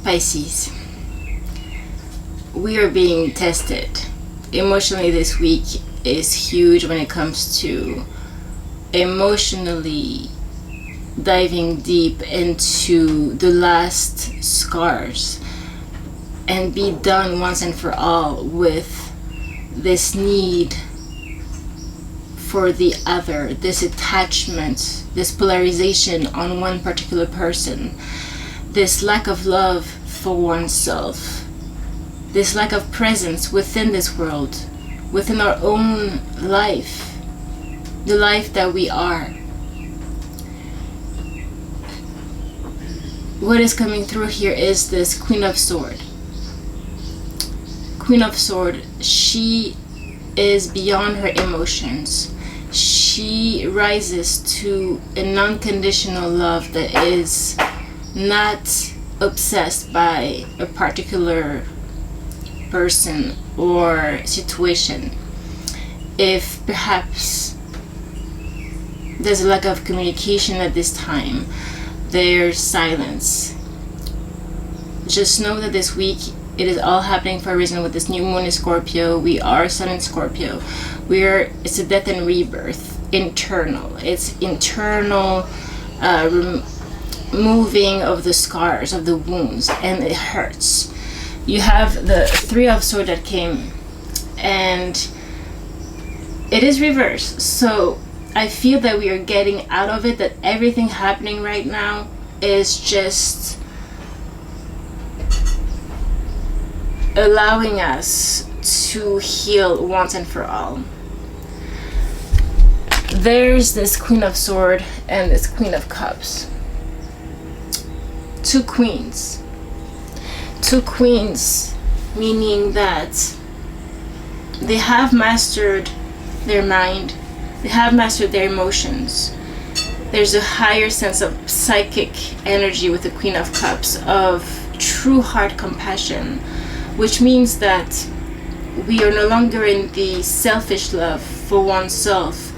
Pisces, we are being tested. Emotionally, this week is huge when it comes to emotionally diving deep into the last scars and be done once and for all with this need for the other, this attachment, this polarization on one particular person, this lack of love for oneself, this lack of presence within this world, within our own life, the life that we are. What is coming through here is this Queen of Swords. Queen of Swords, she is beyond her emotions. She rises to a non-conditional love that is not obsessed by a particular person or situation. If perhaps there's a lack of communication at this time, there's silence, just know that this week it is all happening for a reason. With this new moon in Scorpio, we are Sun in Scorpio. It's a death and rebirth, internal. It's internal moving of the scars, of the wounds, and it hurts. You have the Three of Swords that came, and it is reversed. So I feel that we are getting out of it, that everything happening right now is just allowing us to heal once and for all. There's this Queen of Swords and this Queen of Cups. Two queens, meaning that they have mastered their mind, they have mastered their emotions. There's a higher sense of psychic energy with the Queen of Cups, of true heart compassion, which means that we are no longer in the selfish love for oneself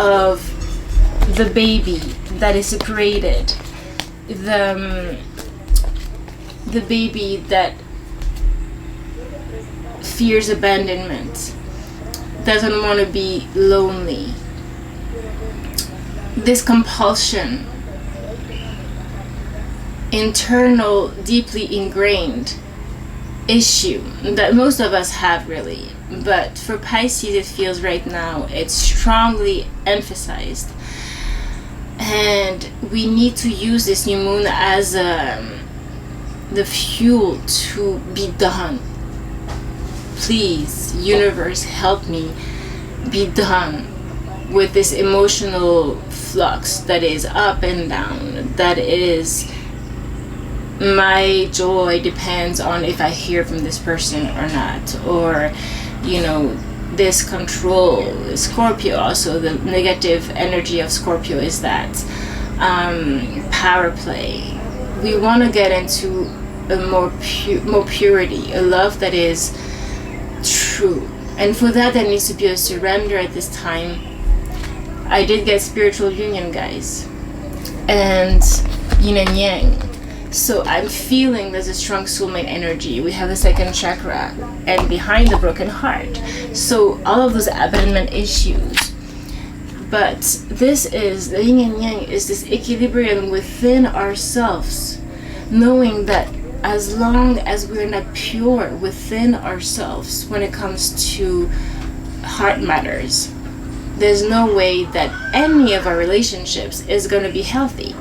of the baby that is separated, the baby that fears abandonment, doesn't want to be lonely. This compulsion, internal, deeply ingrained issue that most of us have, really, but for Pisces it feels right now it's strongly emphasized, and we need to use this new moon as the fuel to be done. Please, universe, help me be done with this emotional flux that is up and down, that is, my joy depends on if I hear from this person or not, or this control. Scorpio also, the negative energy of Scorpio is that power play. We want to get into a more purity, a love that is true, and for that there needs to be a surrender at this time. I did get spiritual union, guys, and yin and yang. So I'm feeling there's a strong soulmate energy. We have the second chakra and behind the broken heart. So all of those abandonment issues. But this is, the yin and yang is this equilibrium within ourselves. Knowing that as long as we're not pure within ourselves when it comes to heart matters, there's no way that any of our relationships is going to be healthy.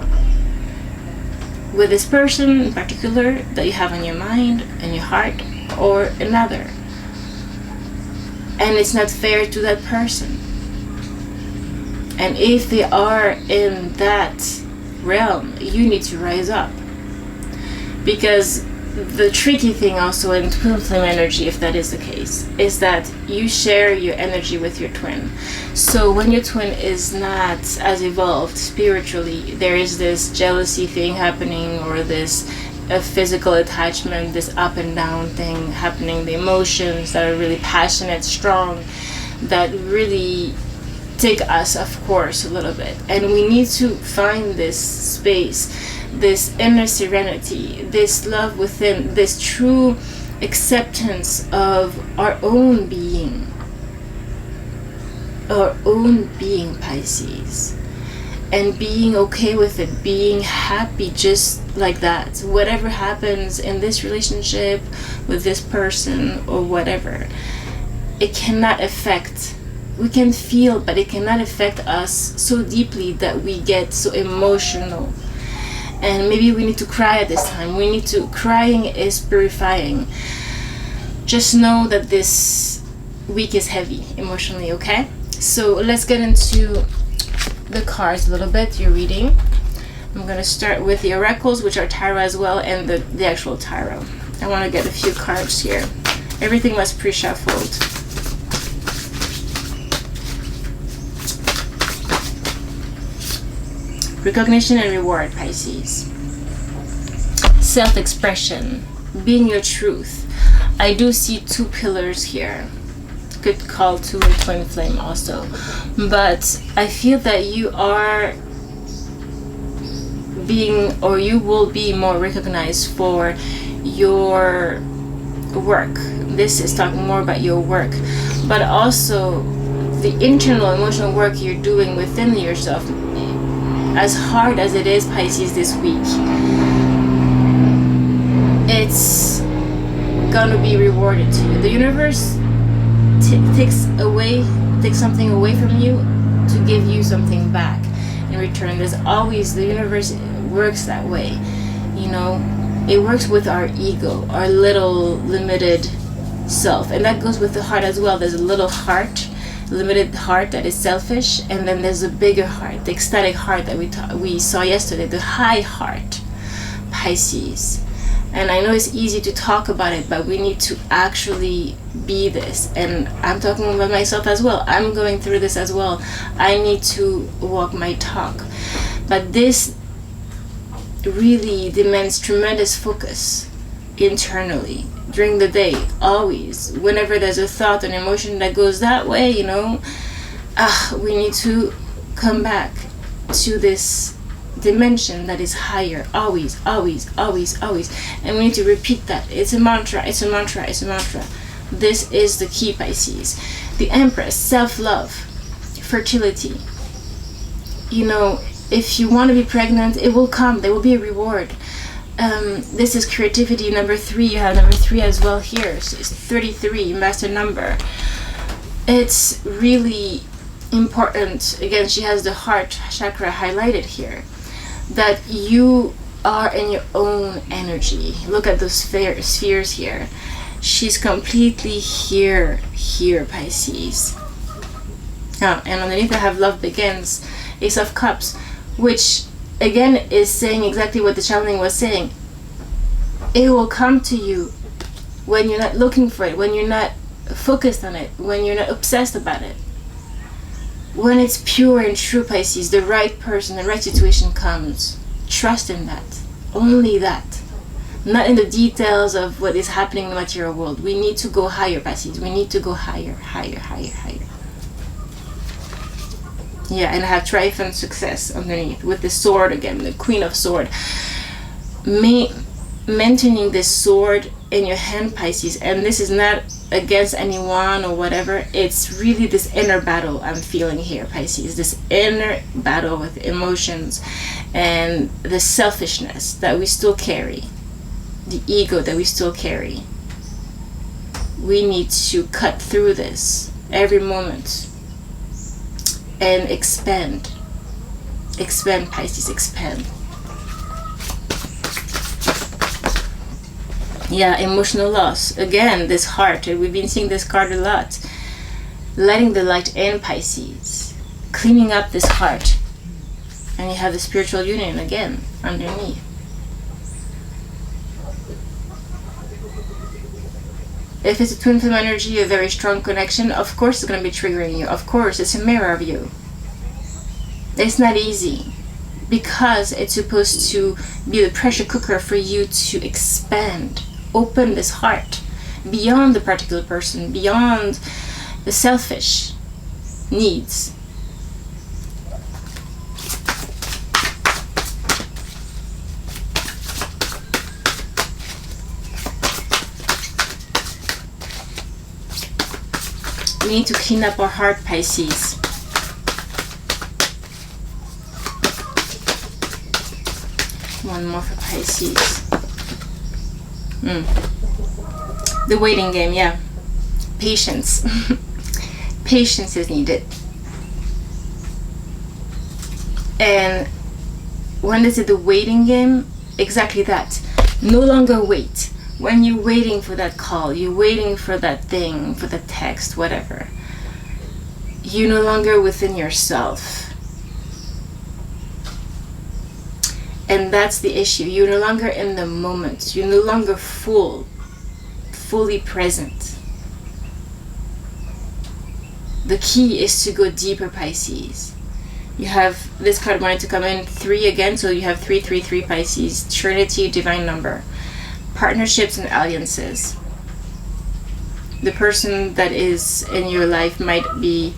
With this person in particular that you have on your mind and your heart, or another. And it's not fair to that person. And if they are in that realm, you need to rise up. Because the tricky thing also in twin flame energy, if that is the case, is that you share your energy with your twin. So when your twin is not as evolved spiritually, there is this jealousy thing happening, or this physical attachment, this up and down thing happening, the emotions that are really passionate, strong, that really take us, of course, a little bit. And we need to find this space, this inner serenity, this love within, this true acceptance of our own being, Pisces, and being okay with it, being happy just like that. Whatever happens in this relationship with this person or whatever, it cannot affect, we can feel, but it cannot affect us so deeply that we get so emotional. And maybe we need to cry at this time. We need to, crying is purifying. Just know that this week is heavy emotionally, okay? So let's get into the cards a little bit, your reading. I'm going to start with the oracles, which are tarot as well, and the actual tarot. I want to get a few cards here. Everything was pre-shuffled. Recognition and reward, Pisces. Self-expression, being your truth. I do see two pillars here. Could call to a twin flame also, but I feel that you are being, or you will be more recognized for your work. This is talking more about your work, but also the internal emotional work you're doing within yourself. As hard as it is, Pisces, this week, it's gonna be rewarded to you. The universe takes something away from you to give you something back in return. There's always, the universe works that way, you know. It works with our ego, our little limited self, and that goes with the heart as well. There's a little heart, limited heart that is selfish, and then there's a bigger heart, the ecstatic heart that we saw yesterday, the high heart, Pisces. And I know it's easy to talk about it, but we need to actually be this. And I'm talking about myself as well. I'm going through this as well. I need to walk my talk. But this really demands tremendous focus internally during the day, always. Whenever there's a thought, an emotion that goes that way, you know, we need to come back to this dimension that is higher, always, always, always, always. And we need to repeat that. It's a mantra, it's a mantra, it's a mantra. This is the key, Pisces. The Empress, self-love, fertility. You know, if you want to be pregnant, it will come. There will be a reward. This is creativity, number 3. You have number 3 as well here. So it's 33, master number. It's really important. Again, she has the heart chakra highlighted here, that you are in your own energy. Look at those spheres here. She's completely here, Pisces. And underneath I have love begins, Ace of Cups, which again is saying exactly what the channeling was saying. It will come to you when you're not looking for it, when you're not focused on it, when you're not obsessed about it. When it's pure and true, Pisces, the right person, the right situation comes. Trust in that. Only that. Not in the details of what is happening in the material world. We need to go higher, Pisces. We need to go higher, higher, higher, higher. Yeah, and have triumphant success underneath with the sword again, the Queen of Sword. Maintaining this sword in your hand, Pisces, and this is not against anyone or whatever. It's really this inner battle I'm feeling here, Pisces. This inner battle with emotions and the selfishness that we still carry, the ego that we still carry. We need to cut through this every moment and expand. Expand, Pisces, expand. Yeah, emotional loss. Again, this heart. We've been seeing this card a lot. Letting the light in, Pisces. Cleaning up this heart. And you have the spiritual union again underneath. If it's a twin flame energy, a very strong connection, of course it's going to be triggering you. Of course, it's a mirror of you. It's not easy, because it's supposed to be the pressure cooker for you to expand. Open this heart beyond the particular person, beyond the selfish needs, We need to clean up our heart, Pisces. One more for Pisces. The waiting game, yeah. Patience. Patience is needed. And when is it the waiting game? Exactly that. No longer wait. When you're waiting for that call, you're waiting for that thing, for the text, whatever, you're no longer within yourself. And that's the issue. You're no longer in the moment. You're no longer fully present. The key is to go deeper, Pisces. You have this card wanting to come in 3 again, so you have 333 Pisces, Trinity, divine number, partnerships and alliances. The person that is in your life might be,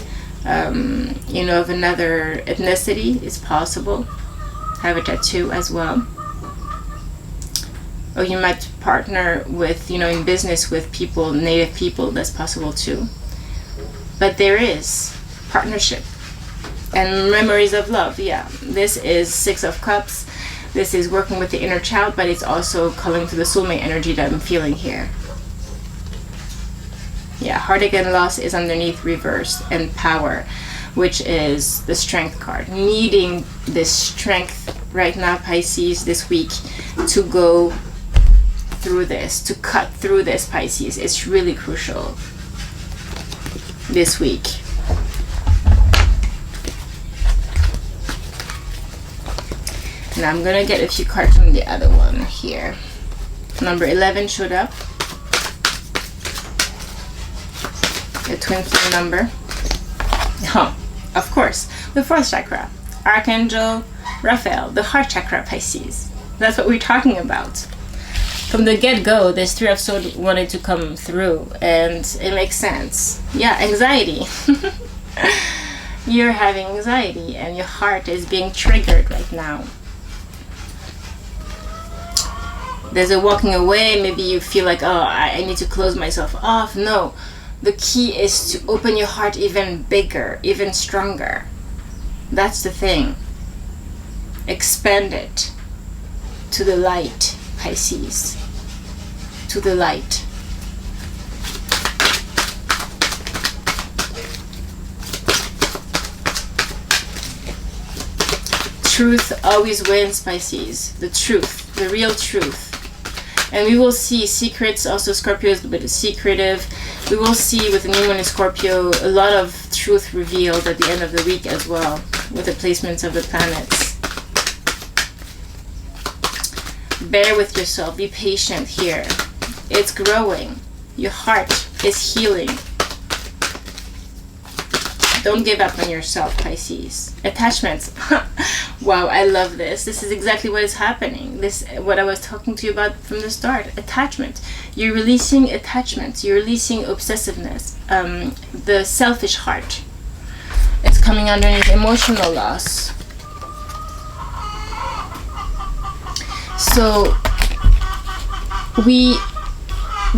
of another ethnicity. It's possible. Have a tattoo as well. Or you might partner with, in business with people, native people. That's possible too. But there is partnership. And memories of love, yeah. This is 6 of Cups. This is working with the inner child, but it's also calling to the soulmate energy that I'm feeling here. Yeah, heartache and loss is underneath reversed, and power, which is the strength card. Needing this strength right now, Pisces, this week to go through this, to cut through this, Pisces. It's really crucial this week. Now I'm gonna get a few cards from the other one here. Number 11 showed up. The twin flame number. Oh, of course, the 4th chakra. Archangel Raphael, the heart chakra, Pisces. That's what we're talking about. From the get-go, this 3 of Swords wanted to come through, and it makes sense. Yeah, anxiety. You're having anxiety, and your heart is being triggered right now. There's a walking away. Maybe you feel like, oh, I need to close myself off. No, the key is to open your heart even bigger, even stronger. That's the thing. Expand it to the light, Pisces. To the light. Truth always wins, Pisces. The truth, the real truth. And we will see secrets, also Scorpio is a bit secretive. We will see with the new moon in Scorpio a lot of truth revealed at the end of the week as well, with the placements of the planets. Bear with yourself, be patient here. It's growing. Your heart is healing. Don't give up on yourself, Pisces. Attachments. Wow, I love this. This is exactly what is happening. This, what I was talking to you about from the start. Attachment. You're releasing attachments. You're releasing obsessiveness. The selfish heart. It's coming underneath emotional loss. So, the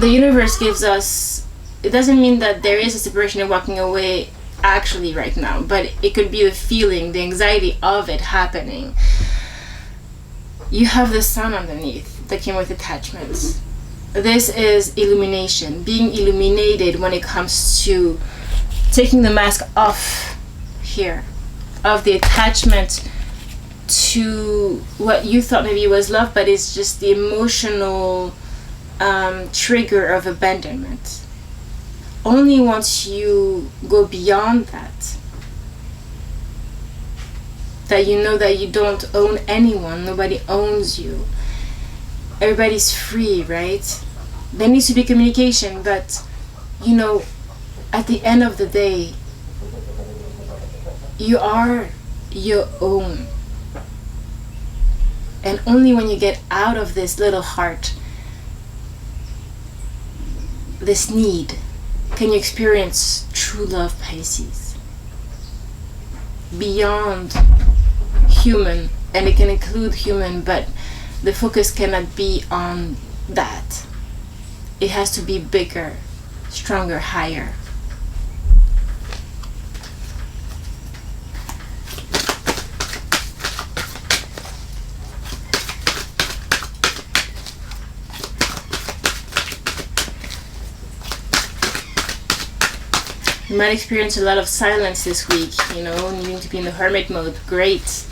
universe gives us, it doesn't mean that there is a separation and walking away actually right now, but it could be the feeling, the anxiety of it happening. You have the sun underneath that came with attachments. This is illumination, being illuminated when it comes to taking the mask off here of the attachment to what you thought maybe was love, but it's just the emotional trigger of abandonment. Only once you go beyond that you know that you don't own anyone, nobody owns you. Everybody's free, right? There needs to be communication, but at the end of the day, you are your own. And only when you get out of this little heart, this need, can you experience true love, Pisces? Beyond human, and it can include human, but the focus cannot be on that. It has to be bigger, stronger, higher. You might experience a lot of silence this week, you know, needing to be in the hermit mode. Great.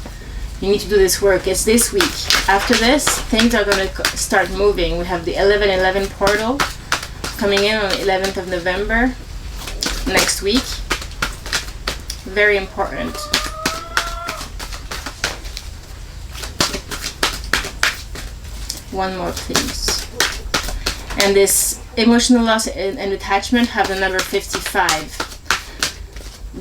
You need to do this work. It's this week. After this, things are going to start moving. We have the 11/11 portal coming in on the 11th of November next week. Very important. One more, please. And this emotional loss and attachment have the number 55.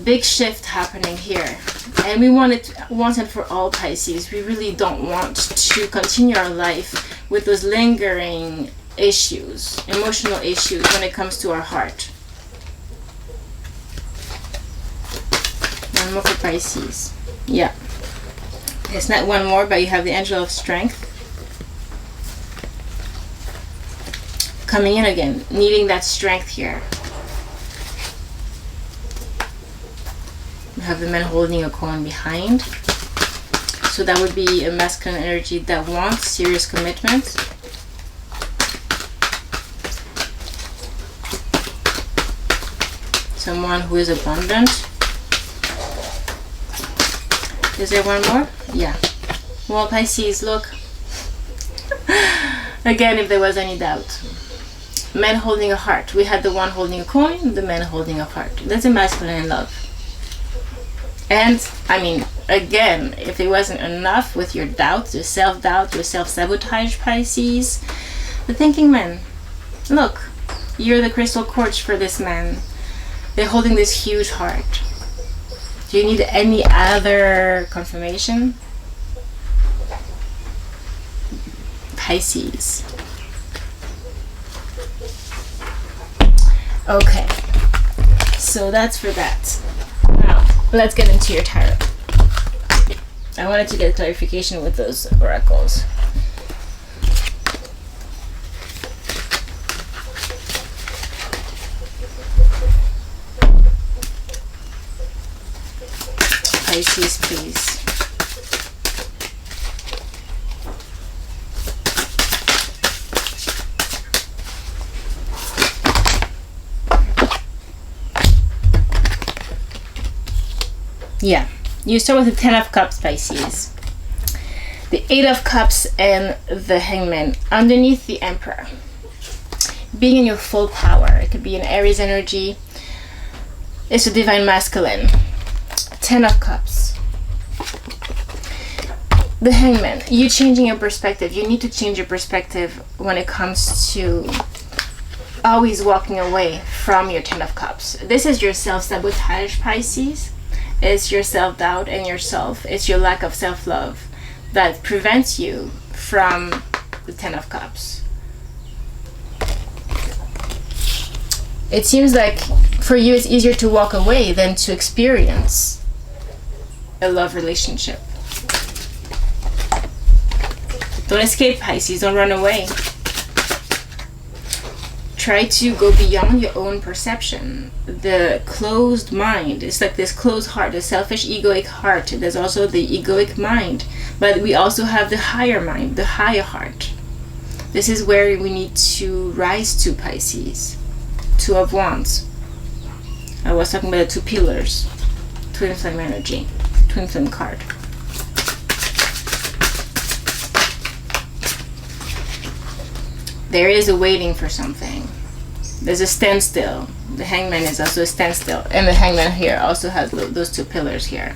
Big shift happening here. And we want it once and for all, Pisces. We really don't want to continue our life with those lingering issues, emotional issues when it comes to our heart. One more for Pisces. Yeah. It's not one more, but you have the Angel of Strength coming in again, needing that strength here. We have the man holding a coin behind. So that would be a masculine energy that wants serious commitment. Someone who is abundant. Is there one more? Yeah. Well, Pisces, look. Again, if there was any doubt. Man holding a heart. We had the one holding a coin, the man holding a heart. That's a masculine in love. And, I mean, again, if it wasn't enough with your doubt, your self-doubt, your self-sabotage, Pisces, the thinking man. Look, you're the crystal quartz for this man. They're holding this huge heart. Do you need any other confirmation? Pisces. Okay, so that's for that. Now, let's get into your tarot. I wanted to get clarification with those oracles. Pisces, please. Yeah, you start with the 10 of Cups, Pisces. The 8 of Cups and the Hangman underneath the Emperor. Being in your full power. It could be an Aries energy. It's a divine masculine. 10 of Cups. The Hangman. You changing your perspective. You need to change your perspective when it comes to always walking away from your 10 of Cups. This is your self-sabotage, Pisces. It's your self-doubt and yourself. It's your lack of self-love that prevents you from the 10 of Cups. It seems like for you it's easier to walk away than to experience a love relationship. Don't escape, Pisces. Don't run away. Try to go beyond your own perception. The closed mind, it's like this closed heart, the selfish egoic heart. There's also the egoic mind, but we also have the higher mind, the higher heart. This is where we need to rise to, Pisces. 2 of Wands. I was talking about the 2 pillars. Twin flame energy, twin flame card. There is a waiting for something. There's a standstill. The Hangman is also a standstill. And the Hangman here also has those 2 pillars here.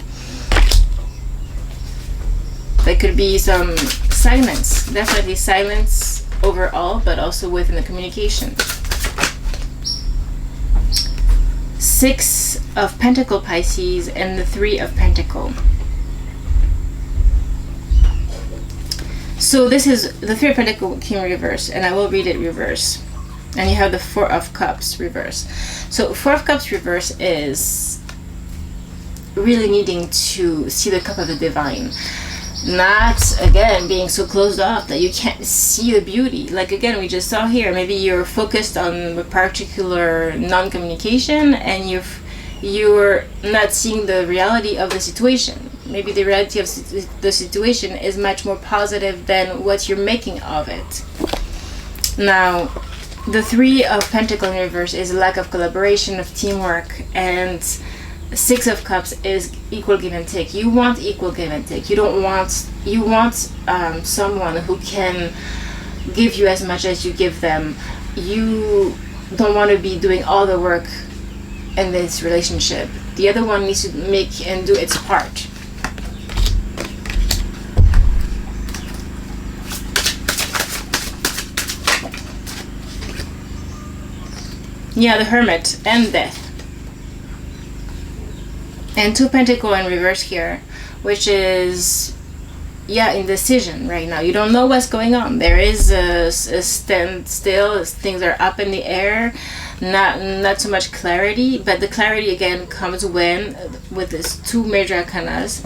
There could be some silence. Definitely silence overall, but also within the communication. 6 of Pentacle, Pisces, and the 3 of Pentacle. So this is the 3 of Pentacle came reverse, and I will read it reverse. And you have the 4 of Cups reverse. So 4 of Cups reverse is really needing to see the cup of the divine. Not, again, being so closed off that you can't see the beauty. Like, again, we just saw here, maybe you're focused on a particular non-communication and you're not seeing the reality of the situation. Maybe the reality of the situation is much more positive than what you're making of it. Now, The Three of Pentacles in reverse is a lack of collaboration, of teamwork, and Six of Cups is equal give and take. You want equal give and take. You want someone who can give you as much as you give them. You don't want to be doing all the work in this relationship. The other one needs to make and do its part. Yeah, the Hermit and Death. And Two Pentacles in reverse here, which is, yeah, indecision right now. You don't know what's going on. There is a standstill. Things are up in the air. Not so much clarity, but the clarity again comes when, with these two major arcanas,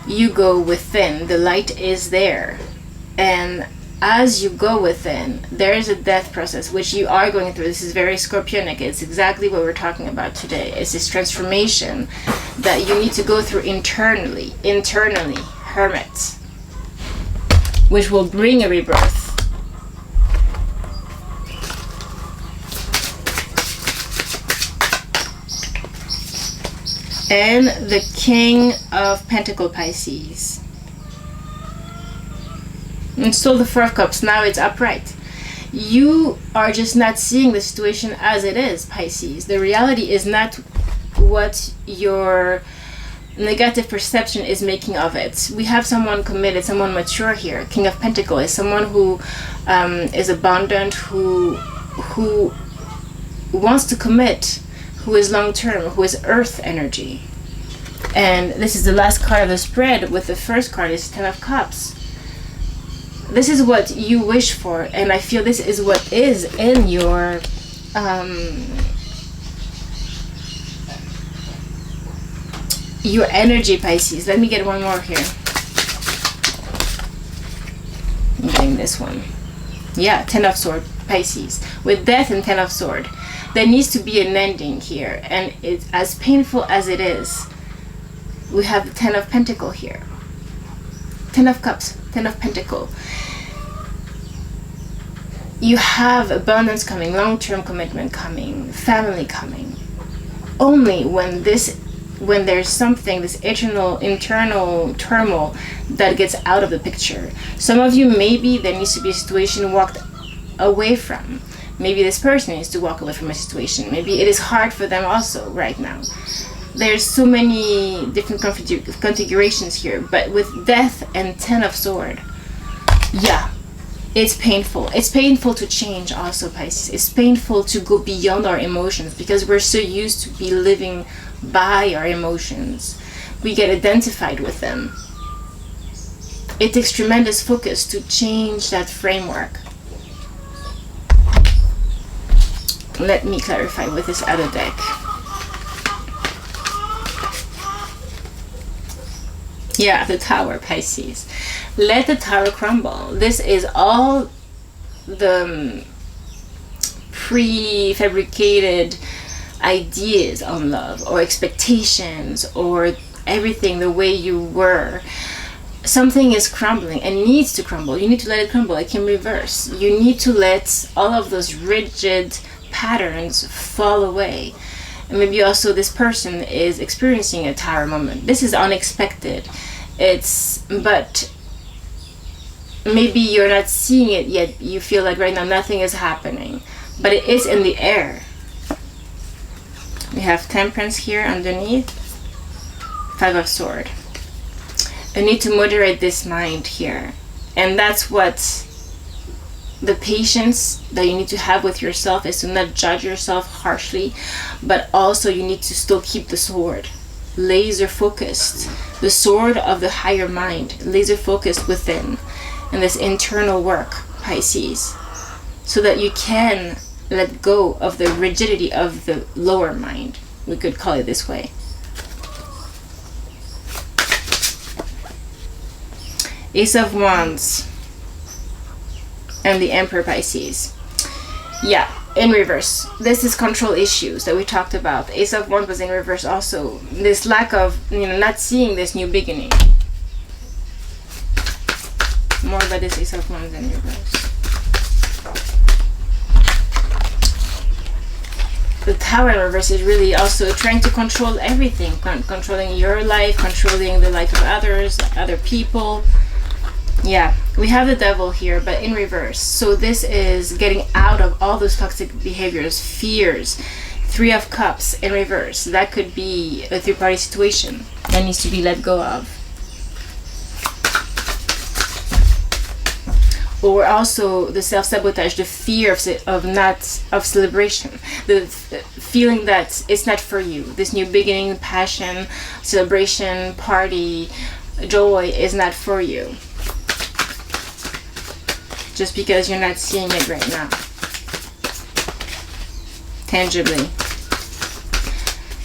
you go within. The light is there. And as you go within, there is a death process which you are going through. This is very Scorpionic. It's exactly what we're talking about today. It's this transformation that you need to go through internally, Hermit, which will bring a rebirth. And the King of Pentacles, Pisces. And still the Four of Cups. Now it's upright. You are just not seeing the situation as it is, Pisces. The reality is not what your negative perception is making of it. We have someone committed, someone mature here. King of Pentacles is someone who is abundant, who wants to commit, who is long-term, who is earth energy. And this is the last card of the spread, with the first card is Ten of Cups. This is what you wish for, and I feel this is what is in your energy, Pisces. Let me get one more here. I'm getting this one. Yeah, Ten of Swords, Pisces. With Death and Ten of Swords. There needs to be an ending here, and it's as painful as it is. We have the Ten of Pentacles here. Ten of Cups, Ten of Pentacles. You have abundance coming, long-term commitment coming, family coming. Only when there's something, this internal turmoil that gets out of the picture. Some of you, maybe there needs to be a situation walked away from. Maybe this person needs to walk away from a situation. Maybe it is hard for them also right now. There's so many different configurations here, but with Death and Ten of Swords, yeah, it's painful. It's painful to change also, Pisces. It's painful to go beyond our emotions because we're so used to be living by our emotions. We get identified with them. It takes tremendous focus to change that framework. Let me clarify with this other deck. Yeah, the Tower, Pisces. Let the tower crumble. This is all the prefabricated ideas on love or expectations or everything the way you were. Something is crumbling and needs to crumble. You need to let it crumble. It can reverse. You need to let all of those rigid patterns fall away. And maybe also this person is experiencing a tower moment. This is unexpected. But maybe you're not seeing it yet. You feel like right now nothing is happening, but it is in the air. We have Temperance here underneath. Five of Swords. You need to moderate this mind here. And that's what the patience that you need to have with yourself is to not judge yourself harshly, but also you need to still keep the sword laser focused, the sword of the higher mind, laser focused within, and this internal work, Pisces, so that you can let go of the rigidity of the lower mind. We could call it this way. Ace of Wands and the Emperor, Pisces. Yeah, in reverse. This is control issues that we talked about. Ace of Wands was in reverse also. This lack of, not seeing this new beginning. More about this Ace of Wands in reverse. the Tower in reverse is really also trying to control everything, controlling your life, controlling the life of others, other people. Yeah, we have the Devil here, but in reverse. So this is getting out of all those toxic behaviors, fears. Three of Cups in reverse. That could be a three-party situation that needs to be let go of. Or also the self-sabotage, the fear of celebration, the feeling that it's not for you. This new beginning, passion, celebration, party, joy is not for you. Just because you're not seeing it right now. Tangibly.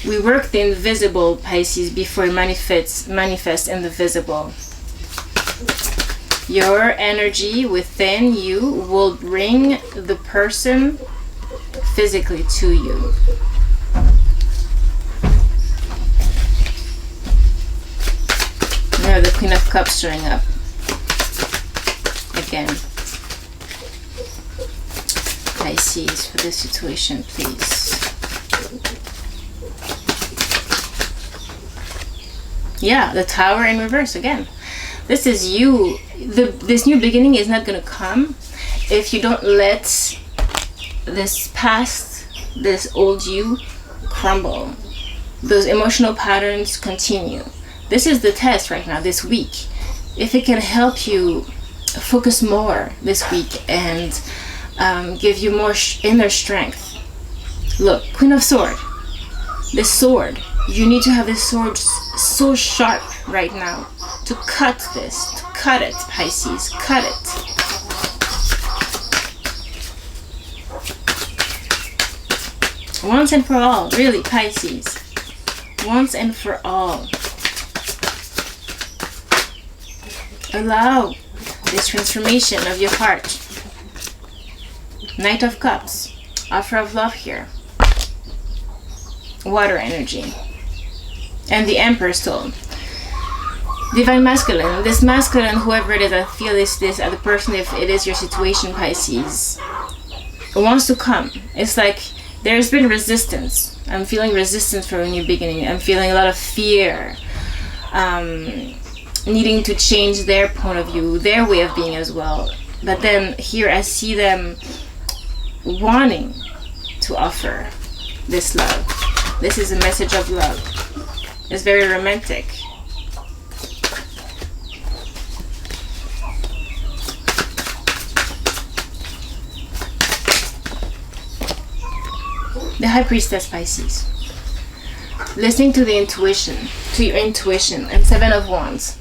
We work the invisible, Pisces, before it manifests in the visible. Your energy within you will bring the person physically to you. Now the Queen of Cups showing up again. Pisces, for this situation, please. Yeah, the Tower in reverse again. This is you. This new beginning is not going to come if you don't let this past, this old you, crumble. Those emotional patterns continue. This is the test right now, this week. If it can help you focus more this week and give you more inner strength. Look, Queen of Swords. This sword. You need to have this sword so sharp right now to cut this, to cut it, Pisces, cut it. Once and for all, really, Pisces. Once and for all. Allow this transformation of your heart. Knight of Cups, offer of love here. Water energy. And the Emperor's told. Divine Masculine. This masculine, whoever it is, I feel this other person, if it is your situation, Pisces, wants to come. It's like there's been resistance. I'm feeling resistance for a new beginning. I'm feeling a lot of fear. Needing to change their point of view, their way of being as well. But then here I see them wanting to offer this love. This is a message of love. It's very romantic. The High Priestess, Pisces. Listening to the intuition, to your intuition, and Seven of Wands.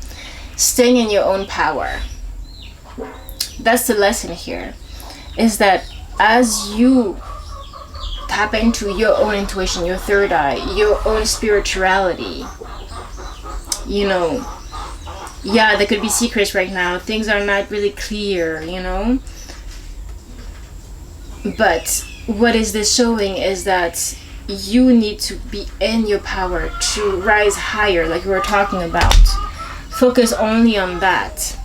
Staying in your own power. That's the lesson here. Is that as you tap into your own intuition, your third eye, your own spirituality, you know, yeah, there could be secrets right now. Things are not really clear, you know. But what is this showing is that you need to be in your power to rise higher, like we were talking about. Focus only on that.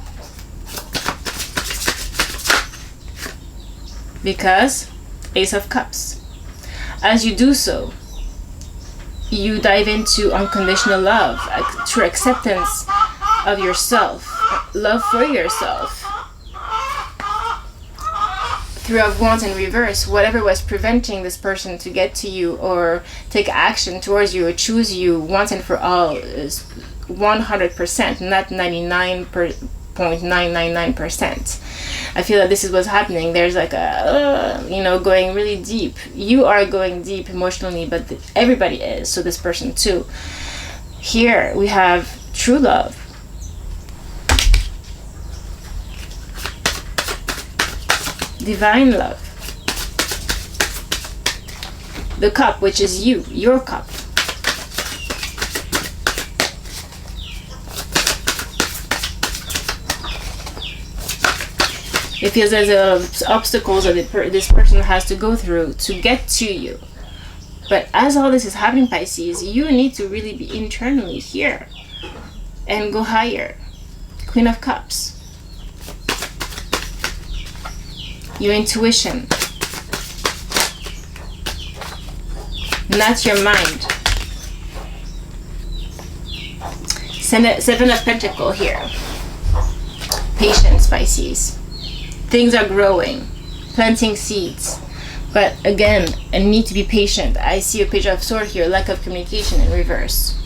Because Ace of Cups. As you do so, you dive into unconditional love, true acceptance of yourself, love for yourself. Three of Wands in reverse. Whatever was preventing this person to get to you or take action towards you or choose you once and for all is 100%, not 99.999%. I feel that this is what's happening. There's like a, going really deep. You are going deep emotionally, but everybody is. So this person too. Here we have true love. Divine love. The Cup, which is you, your cup. It feels there's a lot of obstacles that this person has to go through to get to you. But as all this is happening, Pisces, you need to really be internally here and go higher. Queen of Cups. Your intuition. not your mind. Seven of Pentacles here. Patience, Pisces. Things are growing, planting seeds. But again, I need to be patient. I see a Page of Swords here, lack of communication in reverse.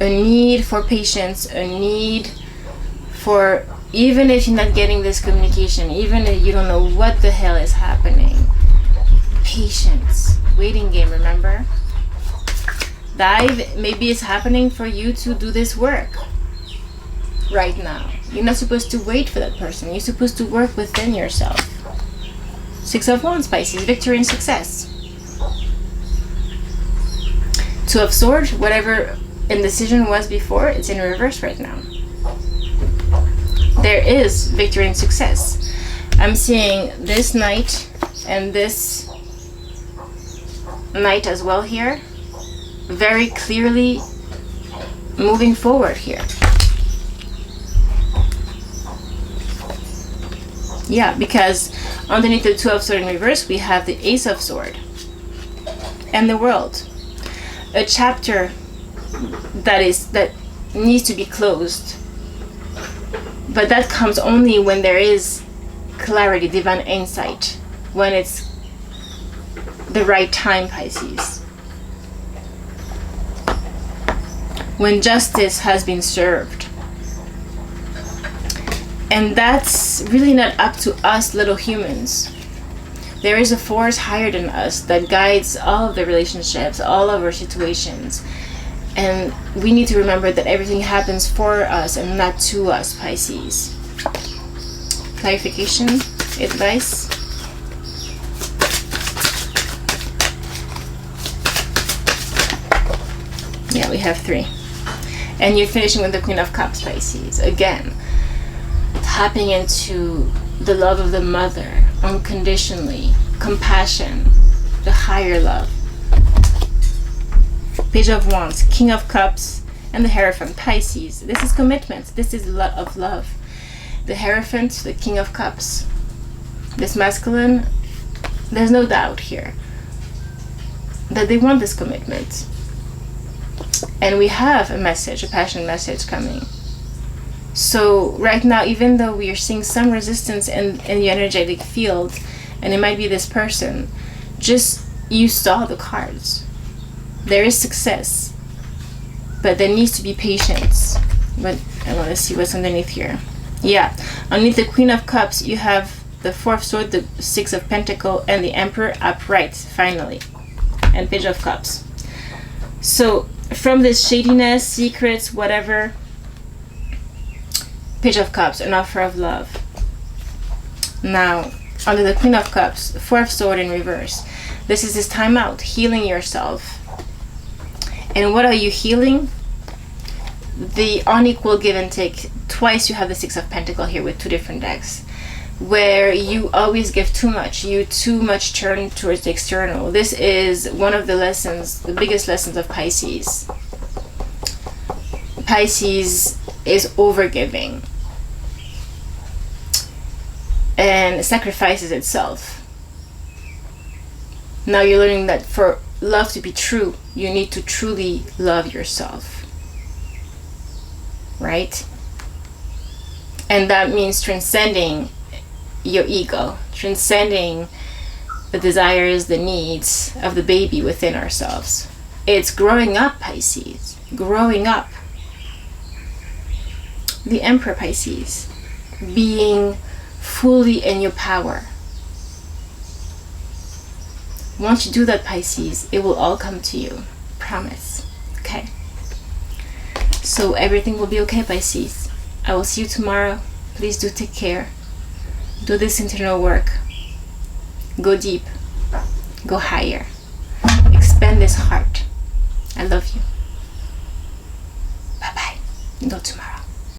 A need for patience, a need for, even if you're not getting this communication, even if you don't know what the hell is happening, patience. Waiting game, remember? Dive, maybe it's happening for you to do this work right now. You're not supposed to wait for that person. You're supposed to work within yourself. Six of Wands, Pisces, victory and success. Two of Swords, whatever indecision was before, it's in reverse right now. There is victory and success. I'm seeing this knight and this knight as well here, very clearly moving forward here. Yeah, because underneath the Two of Swords in reverse, we have the Ace of Swords and the World. A chapter that needs to be closed. But that comes only when there is clarity, divine insight, when it's the right time, Pisces. When justice has been served. And that's really not up to us little humans. There is a force higher than us that guides all of the relationships, all of our situations. And we need to remember that everything happens for us and not to us, Pisces. Clarification, advice. Yeah, we have 3. And you're finishing with the Queen of Cups, Pisces. Again, tapping into the love of the mother, unconditionally, compassion, the higher love. Page of Wands, King of Cups, and the Hierophant, Pisces. This is commitment. This is a lot of love. The Hierophant, the King of Cups. This masculine, there's no doubt here that they want this commitment. And we have a message, a passion message coming. So right now, even though we are seeing some resistance in the energetic field, and it might be this person, just you saw the cards. There is success, but there needs to be patience. But I want to see what's underneath here. Yeah, underneath the Queen of Cups, you have the Four of Swords, the Six of Pentacles, and the Emperor upright, finally. And Page of Cups. So, from this shadiness, secrets, whatever, Page of Cups, an offer of love. Now, under the Queen of Cups, Four of Swords in reverse. This is this time out, healing yourself. And what are you healing? The unequal give and take. Twice you have the Six of Pentacles here with 2 different decks, where you always give too much. You too much turn towards the external. This is one of the lessons, the biggest lessons of Pisces. Pisces is overgiving and sacrifices itself. Now you're learning that for love to be true, you need to truly love yourself, right? And that means transcending your ego, transcending the desires, the needs of the baby within ourselves. It's growing up, Pisces, growing up. The Emperor, Pisces, being fully in your power. Once you do that, Pisces, it will all come to you. Promise. Okay? So everything will be okay, Pisces. I will see you tomorrow. Please do take care. Do this internal work. Go deep. Go higher. Expand this heart. I love you. Bye-bye. Until tomorrow.